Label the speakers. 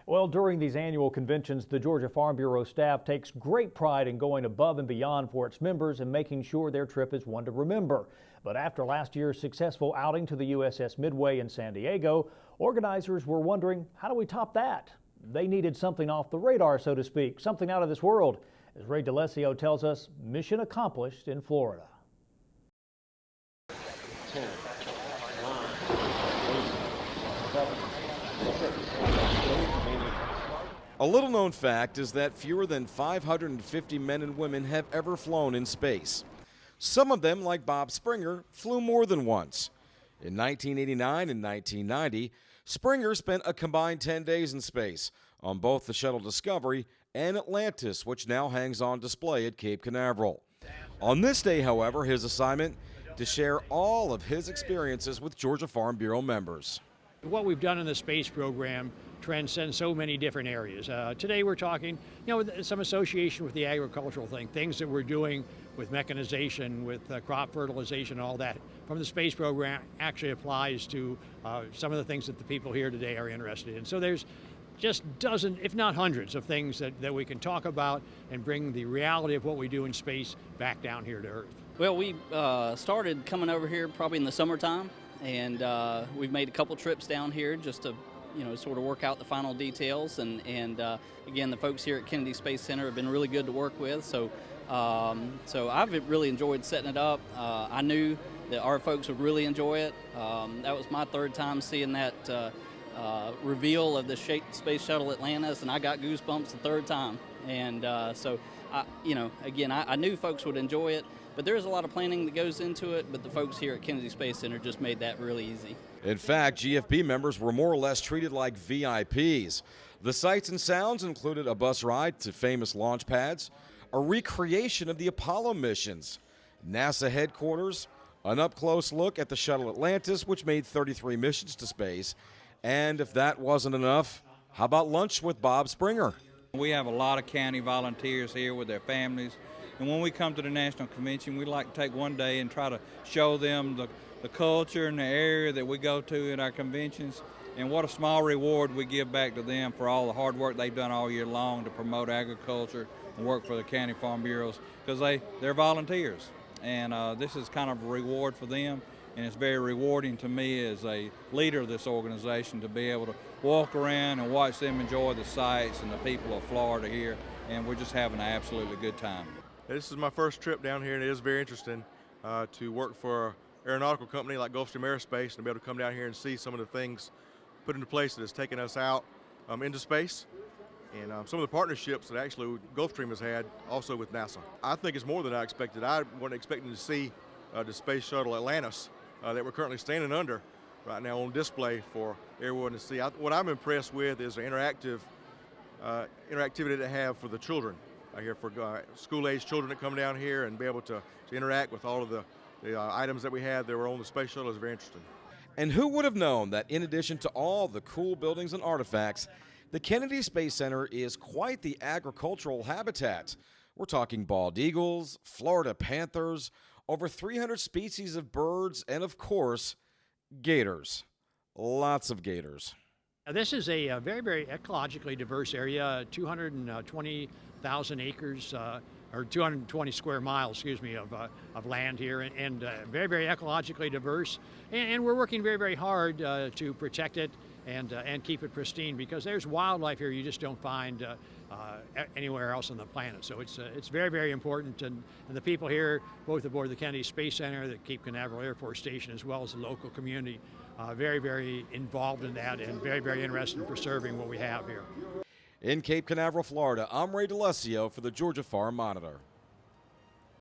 Speaker 1: Well, during these annual conventions, the Georgia Farm Bureau staff takes great pride in going above and beyond for its members and making sure their trip is one to remember. But after last year's successful outing to the USS Midway in San Diego, organizers were wondering, how do we top that? They needed something off the radar, so to speak, something out of this world. As Ray Delegation tells us, mission accomplished in Florida.
Speaker 2: 10, 9, 8, 7, 6, 5, 4,
Speaker 3: A little known fact is that fewer than 550 men and women have ever flown in space. Some of them, like Bob Springer, flew more than once. In 1989 and 1990, Springer spent a combined 10 days in space on both the Shuttle Discovery and Atlantis, which now hangs on display at Cape Canaveral. On this day, however, his assignment to share all of his experiences with Georgia Farm Bureau members.
Speaker 4: What we've done in the space program transcends so many different areas. Today we're talking, some association with the agricultural things that we're doing with mechanization, with crop fertilization, all that from the space program actually applies to some of the things that the people here today are interested in. So there's just dozens, if not hundreds, of things that we can talk about and bring the reality of what we do in space back down here to Earth.
Speaker 5: Well, we started coming over here probably in the summertime, and we've made a couple trips down here just to sort of work out the final details. And again, the folks here at Kennedy Space Center have been really good to work with. So I've really enjoyed setting it up. I knew that our folks would really enjoy it. That was my third time seeing that reveal of the Space Shuttle Atlantis, and I got goosebumps the third time. And I knew folks would enjoy it. But there's a lot of planning that goes into it, but the folks here at Kennedy Space Center just made that really easy.
Speaker 3: In fact, GFB members were more or less treated like VIPs. The sights and sounds included a bus ride to famous launch pads, a recreation of the Apollo missions, NASA headquarters, an up-close look at the Shuttle Atlantis, which made 33 missions to space, and if that wasn't enough, how about lunch with Bob Springer?
Speaker 6: We have a lot of county volunteers here with their families. And when we come to the National Convention, we like to take one day and try to show them the culture and the area that we go to at our conventions, and what a small reward we give back to them for all the hard work they've done all year long to promote agriculture and work for the county farm bureaus, because they're volunteers. And this is kind of a reward for them, and it's very rewarding to me as a leader of this organization to be able to walk around and watch them enjoy the sights and the people of Florida here, and we're just having an absolutely good time.
Speaker 7: This is my first trip down here, and it is very interesting to work for an aeronautical company like Gulfstream Aerospace and be able to come down here and see some of the things put into place that has taken us out into space, and some of the partnerships that actually Gulfstream has had also with NASA. I think it's more than I expected. I wasn't expecting to see the Space Shuttle Atlantis that we're currently standing under right now on display for everyone to see. What I'm impressed with is the interactivity that they have for the children. Here for school-age children that come down here and be able to interact with all of the items that we had that were on the space shuttle is very interesting.
Speaker 3: And who would have known that in addition to all the cool buildings and artifacts, the Kennedy Space Center is quite the agricultural habitat. We're talking bald eagles, Florida panthers, over 300 species of birds, and of course, gators. Lots of gators.
Speaker 4: This is a very, very ecologically diverse area, 220,000 acres, or 220 square miles, of land here, and very, very ecologically diverse. And we're working very, very hard to protect it and keep it pristine, because there's wildlife here you just don't find anywhere else on the planet. So it's very, very important, and the people here, both aboard the Kennedy Space Center, the Cape Canaveral Air Force Station, as well as the local community, very, very involved in that and very, very interested in preserving what we have here.
Speaker 3: In Cape Canaveral, Florida, I'm Ray Delegation for the Georgia Farm Monitor.